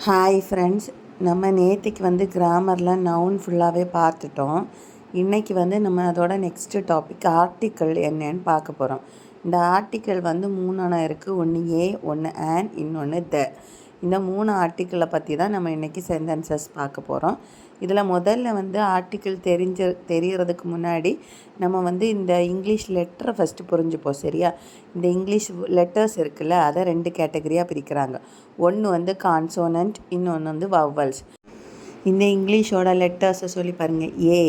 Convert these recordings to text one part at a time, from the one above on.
Hi friends, நம்ம நேற்றுக்கு கிராமரில் noun ஃபுல்லாகவே பார்த்துட்டோம். இன்றைக்கி நம்ம அதோட நெக்ஸ்ட்டு டாபிக் ஆர்டிக்கிள் என்னன்னு பார்க்க போகிறோம். இந்த ஆர்டிக்கிள் 3 இருக்குது. ஒன்று ஏ, ஒன்று ஆன், இன்னொன்று த. இந்த 3 ஆர்டிக்கிளை பற்றி தான் நம்ம இன்றைக்கி சென்டென்சஸ் பார்க்க போகிறோம். இதில் முதல்ல ஆர்டிக்கிள் தெரியறதுக்கு முன்னாடி நம்ம இந்த இங்கிலீஷ் லெட்டரை ஃபஸ்ட்டு புரிஞ்சுப்போம். சரியா? இந்த இங்கிலீஷ் லெட்டர்ஸ் இருக்குல்ல, அதை 2 கேட்டகரியாக பிரிக்கிறாங்க. ஒன்று கான்சோனன்ட், இன்னொன்று வவ்வல்ஸ். இந்த இங்கிலீஷோட லெட்டர்ஸை சொல்லி பாருங்கள். ஏ,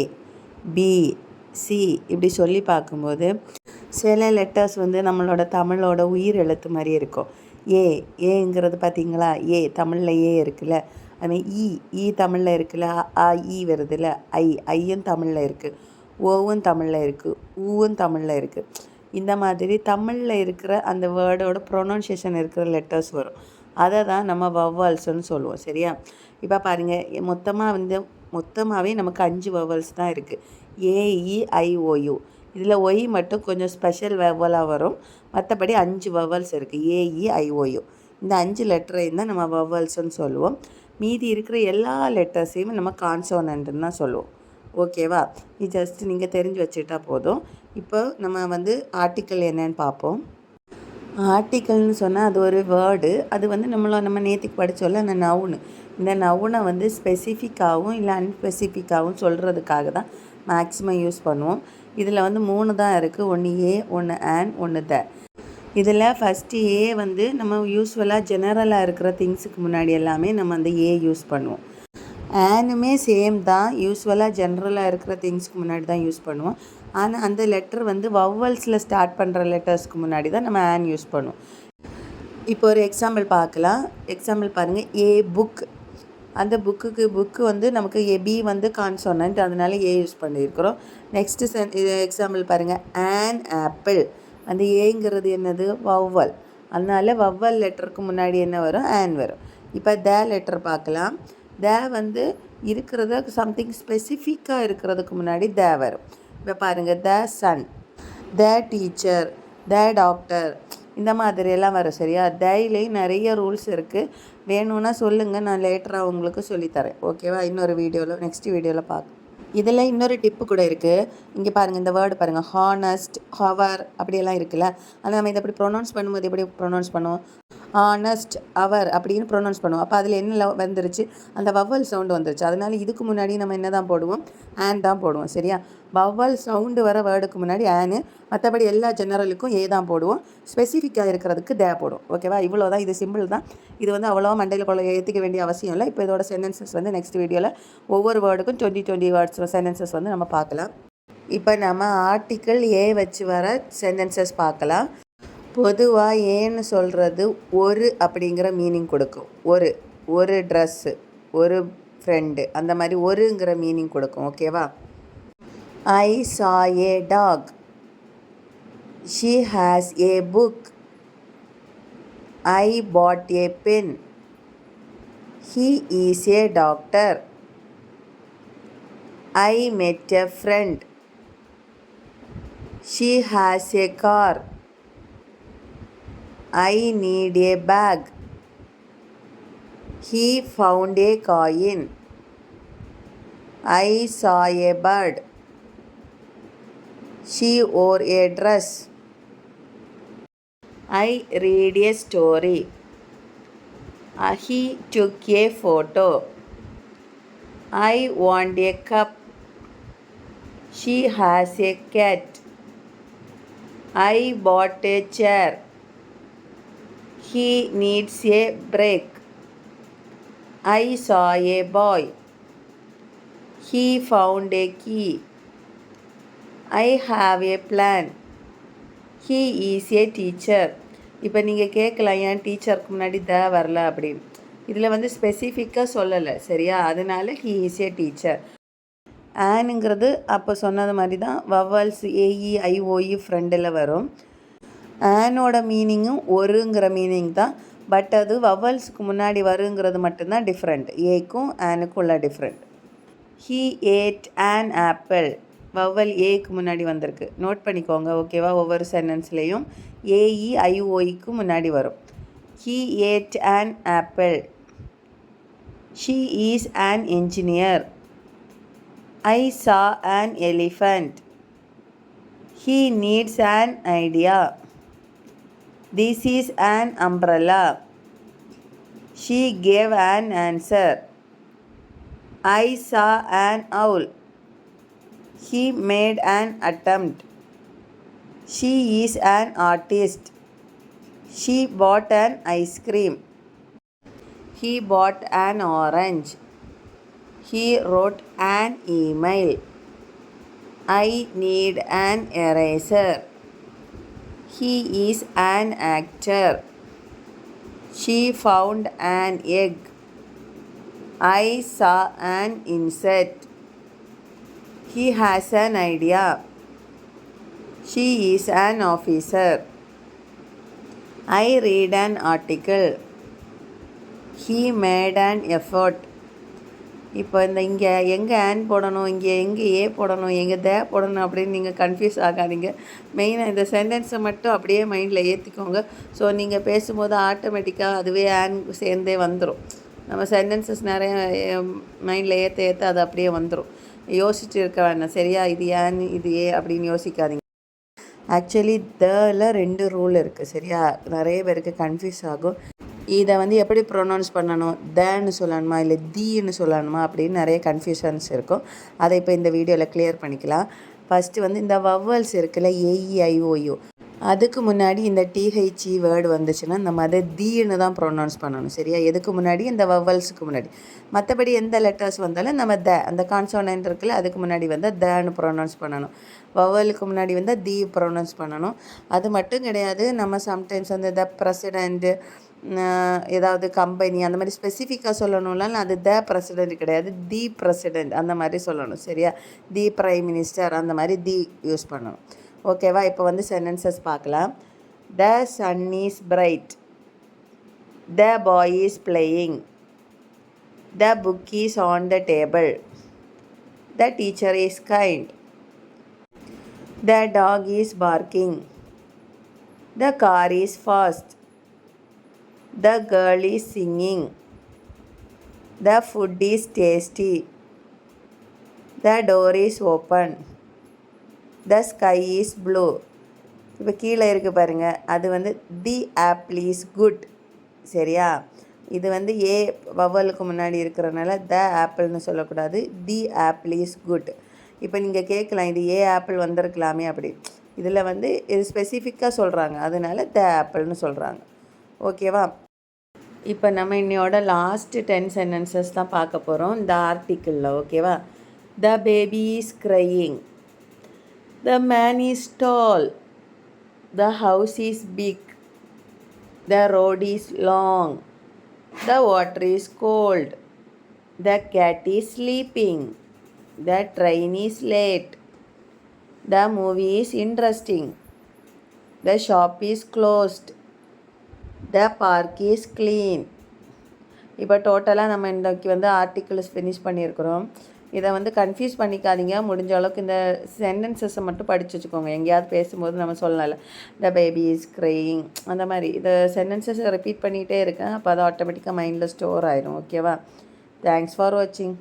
பி, சி இப்படி சொல்லி பார்க்கும்போது சில லெட்டர்ஸ் நம்மளோட தமிழோட உயிர் எழுத்து மாதிரி இருக்கும். ஏங்கிறது பார்த்திங்களா? ஏ தமிழில் ஏ இருக்குல்ல. அதுமாதிரி ஈ தமிழில் இருக்குல்ல. இ வருதுல்ல. ஐயும் தமிழில் இருக்குது. ஓவும் தமிழில் இருக்குது. ஊவும் தமிழில் இருக்குது. இந்த மாதிரி தமிழில் இருக்கிற அந்த வேர்டோட ப்ரொனவுன்சியேஷன் இருக்கிற லெட்டர்ஸ் வரும். அதை தான் நம்ம வவ்வல்ஸ்ன்னு சொல்லுவோம். சரியா? இப்போ பாருங்கள், மொத்தமாகவே நமக்கு 5 வவ்வல்ஸ் தான் இருக்குது. ஏஇஐஓயு. இதில் ஒய் மட்டும் கொஞ்சம் ஸ்பெஷல் வவ்வலாக வரும். மற்றபடி 5 வவ்வல்ஸ் இருக்குது. ஏஇஐஓயு. இந்த 5 லெட்டரையும் தான் நம்ம வவ்வல்ஸ்ன்னு சொல்லுவோம். மீதி இருக்கிற எல்லா லெட்டர்ஸையும் நம்ம கான்சோனன்ட்னு தான் சொல்லுவோம். ஓகேவா? இது ஜஸ்ட் நீங்கள் தெரிஞ்சு வச்சுக்கிட்டா போதும். இப்போ நம்ம ஆர்டிக்கிள் என்னன்னு பார்ப்போம். ஆர்டிக்கிள்னு சொன்னால் அது ஒரு வேர்டு. அது நம்ம நேற்றுக்கு படித்தோம்ல, அந்த நவுனு. இந்த நவுனை ஸ்பெசிஃபிக்காகவும் இல்லை அன்ஸ்பெசிஃபிக்காகவும் சொல்கிறதுக்காக தான் மேக்ஸிமம் யூஸ் பண்ணுவோம். இதில் 3 தான் இருக்குது. ஒன்று ஏ, ஒன்று ஆன், ஒன்று த. இதில் ஃபஸ்ட்டு ஏ நம்ம யூஸ்வலாக ஜெனரலாக இருக்கிற திங்ஸுக்கு முன்னாடி எல்லாமே நம்ம ஏ யூஸ் பண்ணுவோம். ஆனுமே சேம் தான். யூஸ்வலாக ஜென்ரலாக இருக்கிற திங்ஸ்க்கு முன்னாடி தான் யூஸ் பண்ணுவோம். ஆனால் அந்த லெட்டர் வவ்வல்ஸில் ஸ்டார்ட் பண்ணுற லெட்டர்ஸ்க்கு முன்னாடி தான் நம்ம ஆன் யூஸ் பண்ணுவோம். இப்போ ஒரு எக்ஸாம்பிள் பார்க்கலாம். எக்ஸாம்பிள் பாருங்கள். ஏ புக். அந்த புக்கு நமக்கு பி கான்சோனன்ட், அதனால ஏ யூஸ் பண்ணியிருக்கிறோம். நெக்ஸ்ட்டு எக்ஸாம்பிள் பாருங்கள். An apple. அந்த ஏங்கிறது என்னது? வவ்வல். அதனால வவ்வல் லெட்டருக்கு முன்னாடி என்ன வரும்? ஆன் வரும். இப்போ த லெட்டர் பார்க்கலாம். த இருக்கிறத சம்திங் ஸ்பெசிஃபிக்காக இருக்கிறதுக்கு முன்னாடி த வரும். இப்போ பாருங்கள். The sun, the teacher, the doctor, இந்த மாதிரியெல்லாம் வரும். சரியா? தைலேயும் நிறைய ரூல்ஸ் இருக்குது. வேணும்னா சொல்லுங்கள், நான் லேட்டராக உங்களுக்கு சொல்லித்தரேன். ஓகேவா? இன்னொரு வீடியோவில், நெக்ஸ்ட் வீடியோவில் பார்க்க. இதில் இன்னொரு டிப்பு கூட இருக்குது. இங்கே பாருங்கள். இந்த வேர்டு பாருங்கள். ஹானஸ்ட், ஹவர் அப்படியெல்லாம் இருக்குல்ல. ஆனால் நம்ம இதை எப்படி ப்ரொனவுன்ஸ் பண்ணும்போது எப்படி ப்ரொனவுன்ஸ் பண்ணுவோம்? ஆனஸ்ட், அவர் அப்படின்னு ப்ரொனவுன்ஸ் பண்ணுவோம். அப்போ அதில் என்ன வந்துருச்சு? அந்த வவ்வல் சவுண்டு வந்துருச்சு. அதனால இதுக்கு முன்னாடி நம்ம என்ன தான் போடுவோம்? ஆன் தான் போடுவோம். சரியா? வவ்வல் சவுண்டு வர வேர்டுக்கு முன்னாடி ஆனு, மற்றபடி எல்லா ஜெனரலுக்கும் ஏ தான் போடுவோம். ஸ்பெசிஃபிக்காக இருக்கிறதுக்கு தே போடுவோம். ஓகேவா? இவ்வளோ தான். இது சிம்பிள் தான். இது அவ்வளோவா மண்டையில் ஏற்றிக்க வேண்டிய அவசியம் இல்லை. இப்போ இதோட சென்டென்சஸ் நெக்ஸ்ட் வீடியோவில் ஒவ்வொரு வேர்டுக்கும் 20 வேர்ட்ஸ் சென்டென்சஸ் நம்ம பார்க்கலாம். இப்போ நம்ம ஆர்டிக்கிள் ஏ வச்சு வர சென்டென்சஸ் பார்க்கலாம். பொதுவாக ஏன்னு சொல்கிறது ஒரு அப்படிங்கிற மீனிங் கொடுக்கும். ஒரு ட்ரெஸ்ஸு, ஒரு ஃப்ரெண்டு, அந்த மாதிரி ஒருங்கிற மீனிங் கொடுக்கும். ஓகேவா? ஐ saw a dog. She has a book. I bought a pen. He is a doctor. I met a friend. She has a car. I need a bag. He found a coin. I saw a bird. She wore a dress. I read a story. He took a photo. I want a cup. She has a cat. I bought a chair. He needs a break. I saw a boy. He found a key. I have a plan. He is a teacher. இப்போ நீங்கள் கேட்கலாம், ஏன் டீச்சருக்கு முன்னாடி த வரல அப்படின்னு. இதில் ஸ்பெசிஃபிக்காக சொல்லலை. சரியா? அதனால ஹீ இஸ் ஏ டீச்சர். ஆனுங்கிறது அப்போ சொன்னது மாதிரி தான் வவ்வல்ஸ் ஏஇஐஓஇ ஃப்ரெண்டில் வரும். ஆனோட மீனிங்கும் ஒருங்கிற மீனிங் தான். பட் அது வவ்வல்ஸுக்கு முன்னாடி வருங்கிறது மட்டும்தான் டிஃப்ரெண்ட். ஏக்கும் ஆனுக்கும் உள்ள different. He ate an apple. Vowel ஏக்கு முன்னாடி வந்திருக்கு. நோட் பண்ணிக்கோங்க. ஓகேவா? ஒவ்வொரு சென்டென்ஸ்லேயும் ஏஇஐஓஇக்கு முன்னாடி வரும். He ate an apple. She is an engineer. I saw an elephant. He needs an idea. This is an umbrella. She gave an answer. I saw an owl. He made an attempt. She is an artist. She bought an ice cream. He bought an orange. He wrote an email. I need an eraser. He is an actor. She found an egg. I saw an insect. He has an idea. She is an officer. I read an article. He made an effort. இப்போ இங்கே எங்கே on போடணும், இங்கே எங்கே ஏ போடணும், எங்கே தே போடணும் அப்படின்னு நீங்கள் கன்ஃபியூஸ் ஆகாதீங்க. மெயினாக இந்த சென்டென்ஸை மட்டும் அப்படியே மைண்டில் ஏற்றிக்கோங்க. ஸோ நீங்கள் பேசும்போது ஆட்டோமேட்டிக்காக அதுவே ஆன் சேர்ந்தே வந்துடும். நம்ம சென்டென்சஸ் நிறைய மைண்டில் ஏற்ற அது அப்படியே வந்துடும். யோசிச்சுட்டு இருக்க வேண்டாம். சரியா? இது ஏன் இது ஏ அப்படின்னு யோசிக்காதீங்க. ஆக்சுவலி தல 2 ரூல் இருக்குது. சரியா? நிறைய பேருக்கு கன்ஃபியூஸ் ஆகும். இதை எப்படி ப்ரொனவுன்ஸ் பண்ணணும், தேன்னு சொல்லணுமா இல்லை தீன்னு சொல்லணுமா அப்படின்னு நிறைய கன்ஃபியூஷன்ஸ் இருக்கும். அதை இப்போ இந்த வீடியோவில் கிளியர் பண்ணிக்கலாம். ஃபஸ்ட்டு இந்த வவ்வல்ஸ் இருக்குல்ல, ஏஇஐஓயு, அதுக்கு முன்னாடி இந்த டிஹெச்இ வேர்டு வந்துச்சுன்னா நம்ம அதை தீன்னு தான் ப்ரொனவுன்ஸ் பண்ணணும். சரியா? எதுக்கு முன்னாடி? இந்த வவ்வல்ஸுக்கு முன்னாடி. மற்றபடி எந்த லெட்டர்ஸ் வந்தாலும் நம்ம அந்த கான்சோனன்ட் இருக்குல்ல, அதுக்கு முன்னாடி தேன்னு ப்ரொனவுன்ஸ் பண்ணணும். வவ்வலுக்கு முன்னாடி தி ப்ரொனவுன்ஸ் பண்ணணும். அது மட்டும் கிடையாது, நம்ம சம்டைம்ஸ் த பிரசிடெண்ட்டு, ஏதாவது கம்பெனி அந்த மாதிரி ஸ்பெசிஃபிக்காக சொல்லணும்ல, அது பிரசிடெண்ட் கிடையாது, தி பிரசிடெண்ட் அந்த மாதிரி சொல்லணும். சரியா? தி பிரைம் மினிஸ்டர் அந்த மாதிரி தி யூஸ் பண்ணணும். ஓகேவா? இப்போ சென்டென்சஸ் பார்க்கலாம். The sun is bright. The boy is playing. The book is on the table. The teacher is kind. The dog is barking. The car is fast. The girl is singing. The food is tasty. The door is open. The sky is blue. இப்போ கீழே இருக்கு பாருங்கள், அது தி apple is good. சரியா? இது ஏ வவ்வலுக்கு முன்னாடி இருக்கிறனால த ஆப்பிள்னு சொல்லக்கூடாது, தி ஆப்பிள் இஸ் குட். இப்போ நீங்கள் கேட்கலாம், இது ஏ ஆப்பிள் வந்திருக்கலாமே அப்படி. இதில் இது ஸ்பெசிஃபிக்காக சொல்கிறாங்க, அதனால த ஆப்பிள்னு சொல்கிறாங்க. ஓகேவா? இப்போ நம்ம இன்னையோட லாஸ்ட்டு 10 சென்டென்சஸ் தான் பார்க்க போகிறோம் இந்த ஆர்டிக்கிளில். ஓகேவா? The baby is crying. The man is tall. The house is big. The road is long. The water is cold. The cat is sleeping. The train is late. The movie is interesting. The shop is closed. The park is clean. இப்போ டோட்டலாக நம்ம இன்றைக்கி ஆர்டிக்கிள்ஸ் finish பண்ணியிருக்கிறோம். இதை confuse பண்ணிக்காதீங்க. முடிஞ்ச அளவுக்கு இந்த சென்டென்சஸை மட்டும் படித்து வச்சுக்கோங்க. எங்கேயாவது பேசும்போது நம்ம சொல்லலை, த பேபி இஸ் க்ரையிங் அந்த மாதிரி இதை சென்டென்சஸை ரிப்பீட் பண்ணிகிட்டே இருக்கேன். அப்போ அது ஆட்டோமேட்டிக்காக மைண்டில் ஸ்டோர் ஆயிடும். ஓகேவா? தேங்க்ஸ் ஃபார் வாட்சிங்.